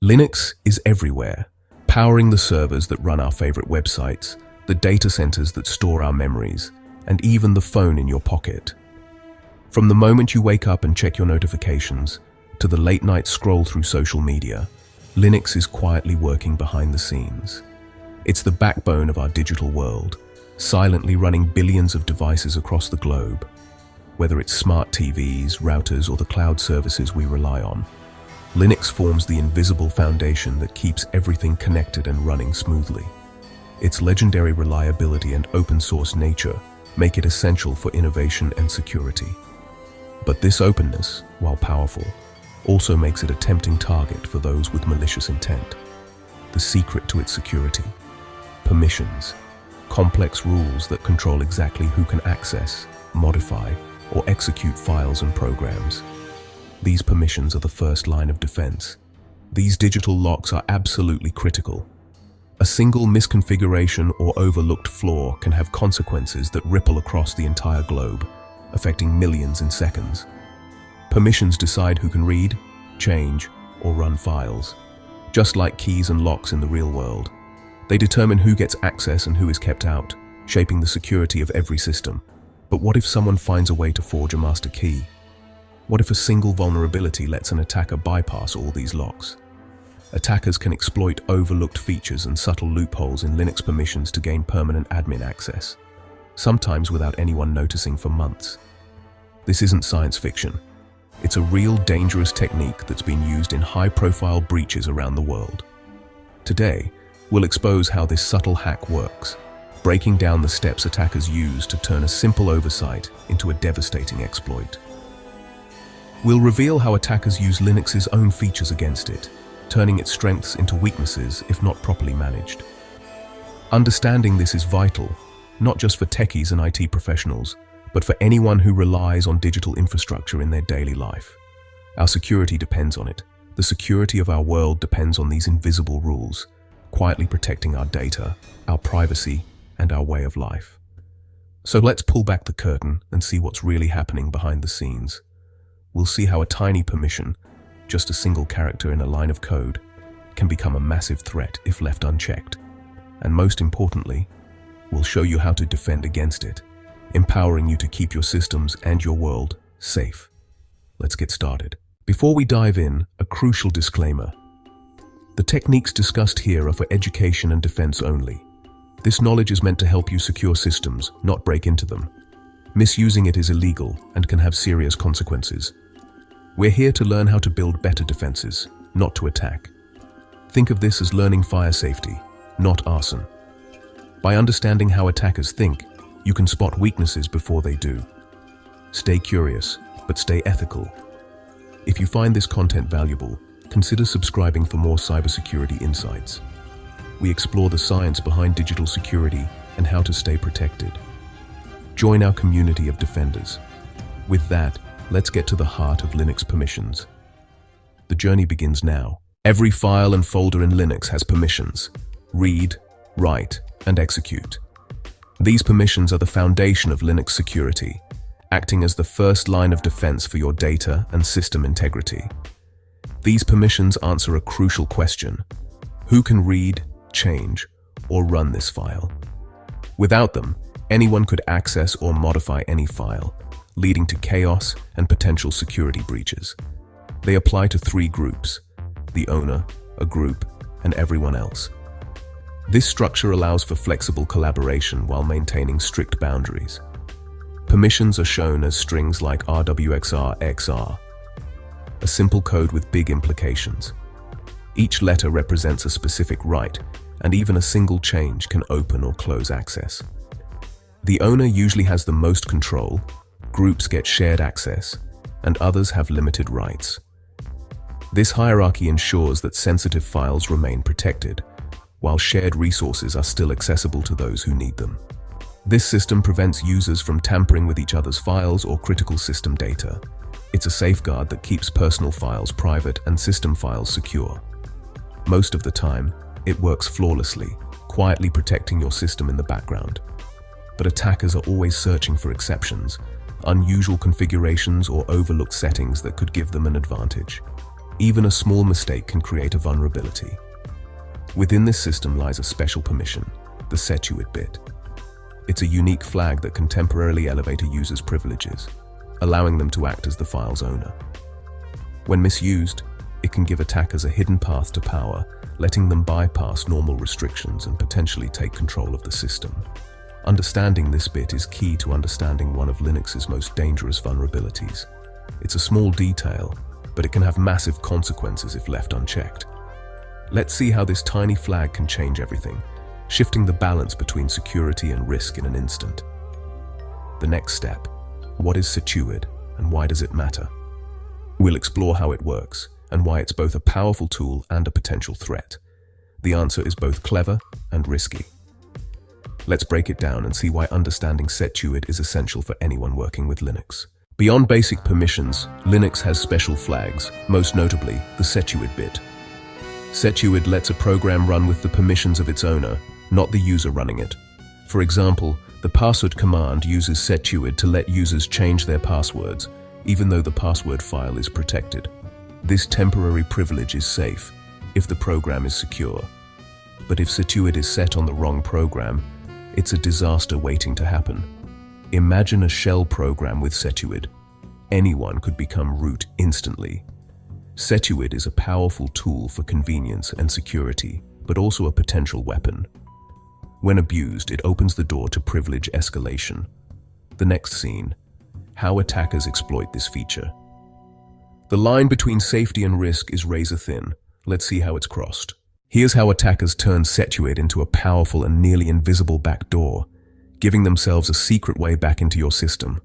Linux is everywhere, powering the servers that run our favorite websites, the data centers that store our memories, and even the phone in your pocket. From the moment you wake up and check your notifications, to the late-night scroll through social media, Linux is quietly working behind the scenes. It's the backbone of our digital world, silently running billions of devices across the globe. Whether it's smart TVs, routers, or the cloud services we rely on, Linux forms the invisible foundation that keeps everything connected and running smoothly. Its legendary reliability and open-source nature make it essential for innovation and security. But this openness, while powerful, also makes it a tempting target for those with malicious intent. The secret to its security: permissions, complex rules that control exactly who can access, modify, or execute files and programs. These permissions are the first line of defense. These digital locks are absolutely critical. A single misconfiguration or overlooked flaw can have consequences that ripple across the entire globe, affecting millions in seconds. Permissions decide who can read, change, or run files. Just like keys and locks in the real world, they determine who gets access and who is kept out, shaping the security of every system. But what if someone finds a way to forge a master key? What if a single vulnerability lets an attacker bypass all these locks? Attackers can exploit overlooked features and subtle loopholes in Linux permissions to gain permanent admin access, sometimes without anyone noticing for months. This isn't science fiction. It's a real dangerous technique that's been used in high-profile breaches around the world. Today, we'll expose how this subtle hack works, breaking down the steps attackers use to turn a simple oversight into a devastating exploit. We'll reveal how attackers use Linux's own features against it, turning its strengths into weaknesses if not properly managed. Understanding this is vital, not just for techies and IT professionals, but for anyone who relies on digital infrastructure in their daily life. Our security depends on it. The security of our world depends on these invisible rules, quietly protecting our data, our privacy, and our way of life. So let's pull back the curtain and see what's really happening behind the scenes. We'll see how a tiny permission, just a single character in a line of code, can become a massive threat if left unchecked. And most importantly, we'll show you how to defend against it, empowering you to keep your systems and your world safe. Let's get started. Before we dive in, a crucial disclaimer. The techniques discussed here are for education and defense only. This knowledge is meant to help you secure systems, not break into them. Misusing it is illegal and can have serious consequences. We're here to learn how to build better defenses, not to attack. Think of this as learning fire safety, not arson. By understanding how attackers think, you can spot weaknesses before they do. Stay curious, but stay ethical. If you find this content valuable, consider subscribing for more cybersecurity insights. We explore the science behind digital security and how to stay protected. Join our community of defenders. With that, let's get to the heart of Linux permissions. The journey begins now. Every file and folder in Linux has permissions: read, write, and execute. These permissions are the foundation of Linux security, acting as the first line of defense for your data and system integrity. These permissions answer a crucial question: who can read, change, or run this file? Without them, anyone could access or modify any file, leading to chaos and potential security breaches. They apply to three groups: the owner, a group, and everyone else. This structure allows for flexible collaboration while maintaining strict boundaries. Permissions are shown as strings like RWXR-XR, a simple code with big implications. Each letter represents a specific right, and even a single change can open or close access. The owner usually has the most control, groups get shared access, and others have limited rights. This hierarchy ensures that sensitive files remain protected, while shared resources are still accessible to those who need them. This system prevents users from tampering with each other's files or critical system data. It's a safeguard that keeps personal files private and system files secure. Most of the time, it works flawlessly, quietly protecting your system in the background. But attackers are always searching for exceptions, unusual configurations or overlooked settings that could give them an advantage. Even a small mistake can create a vulnerability. Within this system lies a special permission, the Setuid Bit. It's a unique flag that can temporarily elevate a user's privileges, allowing them to act as the file's owner. When misused, it can give attackers a hidden path to power, letting them bypass normal restrictions and potentially take control of the system. Understanding this bit is key to understanding one of Linux's most dangerous vulnerabilities. It's a small detail, but it can have massive consequences if left unchecked. Let's see how this tiny flag can change everything, shifting the balance between security and risk in an instant. The next step: what is Setuid and why does it matter? We'll explore how it works and why it's both a powerful tool and a potential threat. The answer is both clever and risky. Let's break it down and see why understanding Setuid is essential for anyone working with Linux. Beyond basic permissions, Linux has special flags, most notably the Setuid bit. Setuid lets a program run with the permissions of its owner, not the user running it. For example, the password command uses Setuid to let users change their passwords, even though the password file is protected. This temporary privilege is safe if the program is secure. But if Setuid is set on the wrong program, it's a disaster waiting to happen. Imagine a shell program with Setuid. Anyone could become root instantly. Setuid is a powerful tool for convenience and security, but also a potential weapon. When abused, it opens the door to privilege escalation. The next scene: how attackers exploit this feature. The line between safety and risk is razor thin. Let's see how it's crossed. Here's how attackers turn Setuid into a powerful and nearly invisible backdoor, giving themselves a secret way back into your system.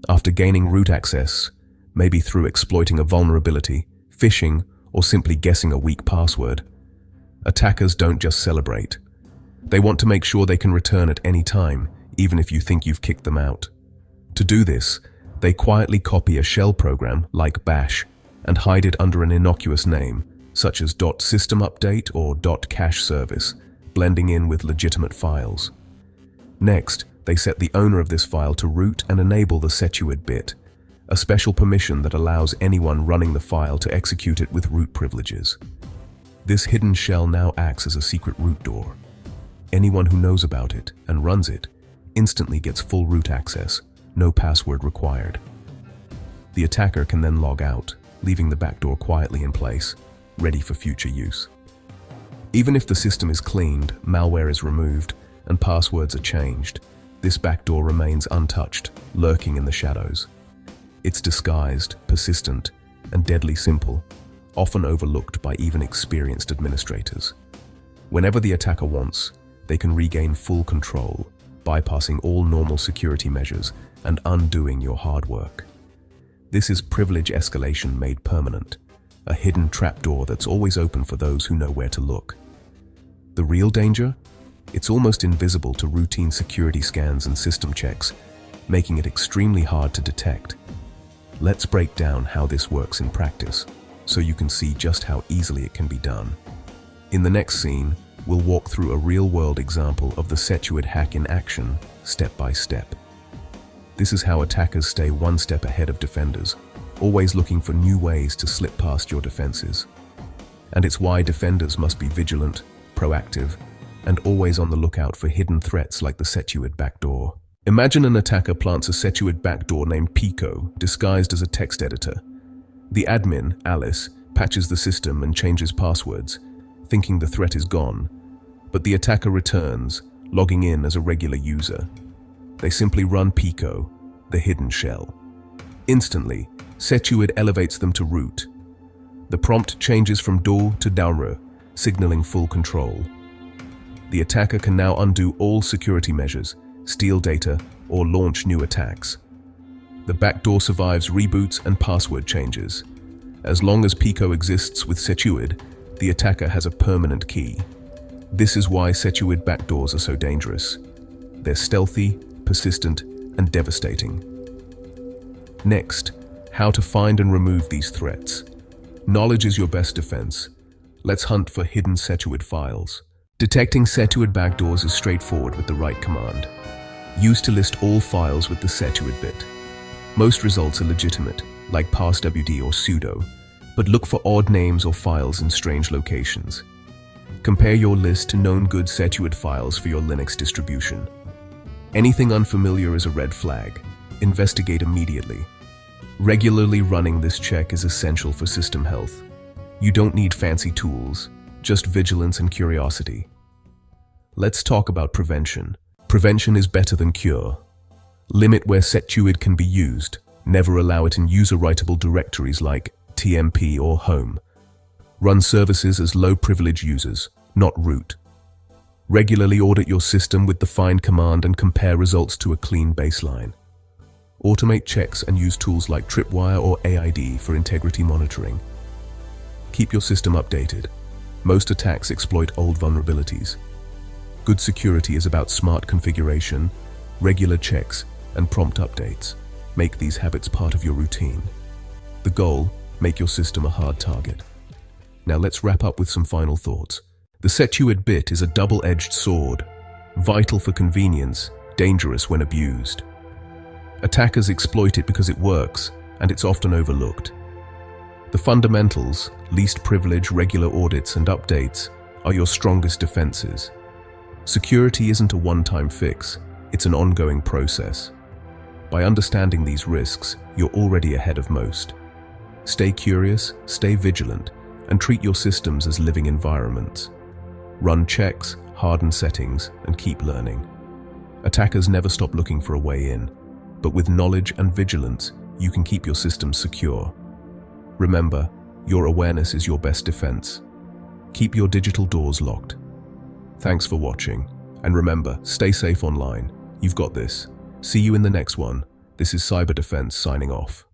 After gaining root access, maybe through exploiting a vulnerability, phishing, or simply guessing a weak password, attackers don't just celebrate. They want to make sure they can return at any time, even if you think you've kicked them out. To do this, they quietly copy a shell program like bash and hide it under an innocuous name, such as .systemupdate or .cache service, blending in with legitimate files. Next, they set the owner of this file to root and enable the Setuid bit, a special permission that allows anyone running the file to execute it with root privileges. This hidden shell now acts as a secret root door. Anyone who knows about it and runs it instantly gets full root access, no password required. The attacker can then log out, leaving the backdoor quietly in place, ready for future use. Even if the system is cleaned, malware is removed, and passwords are changed, this backdoor remains untouched, lurking in the shadows. It's disguised, persistent, and deadly simple, often overlooked by even experienced administrators. Whenever the attacker wants, they can regain full control, bypassing all normal security measures and undoing your hard work. This is privilege escalation made permanent, a hidden trapdoor that's always open for those who know where to look. The real danger? It's almost invisible to routine security scans and system checks, making it extremely hard to detect. Let's break down how this works in practice, so you can see just how easily it can be done. In the next scene, we'll walk through a real-world example of the Setuid hack in action, step by step. This is how attackers stay one step ahead of defenders, always looking for new ways to slip past your defenses. And it's why defenders must be vigilant, proactive, and always on the lookout for hidden threats like the Setuid backdoor. Imagine an attacker plants a Setuid backdoor named Pico, disguised as a text editor. The admin, Alice, patches the system and changes passwords, thinking the threat is gone, but the attacker returns, logging in as a regular user. They simply run Pico, the hidden shell. Instantly, Setuid elevates them to root. The prompt changes from do to daure, signaling full control. The attacker can now undo all security measures, steal data, or launch new attacks. The backdoor survives reboots and password changes. As long as Pico exists with Setuid, the attacker has a permanent key. This is why Setuid backdoors are so dangerous. They're stealthy, persistent, and devastating. Next, how to find and remove these threats. Knowledge is your best defense. Let's hunt for hidden Setuid files. Detecting Setuid backdoors is straightforward with the right command. Use to list all files with the Setuid bit. Most results are legitimate, like passwd or sudo, but look for odd names or files in strange locations. Compare your list to known good Setuid files for your Linux distribution. Anything unfamiliar is a red flag. Investigate immediately. Regularly running this check is essential for system health. You don't need fancy tools, just vigilance and curiosity. Let's talk about prevention. Prevention is better than cure. Limit where Setuid can be used. Never allow it in user-writable directories like TMP or home. Run services as low-privilege users, not root. Regularly audit your system with the find command and compare results to a clean baseline. Automate checks and use tools like Tripwire or AID for integrity monitoring. Keep your system updated. Most attacks exploit old vulnerabilities. Good security is about smart configuration, regular checks, and prompt updates. Make these habits part of your routine. The goal: make your system a hard target. Now let's wrap up with some final thoughts. The Setuid Bit is a double-edged sword, vital for convenience, dangerous when abused. Attackers exploit it because it works, and it's often overlooked. The fundamentals, least privilege, regular audits, and updates, are your strongest defenses. Security isn't a one-time fix, it's an ongoing process. By understanding these risks, you're already ahead of most. Stay curious, stay vigilant, and treat your systems as living environments. Run checks, harden settings, and keep learning. Attackers never stop looking for a way in, but with knowledge and vigilance, you can keep your systems secure. Remember, your awareness is your best defense. Keep your digital doors locked. Thanks for watching, and remember, stay safe online. You've got this. See you in the next one. This is Cyber Defense signing off.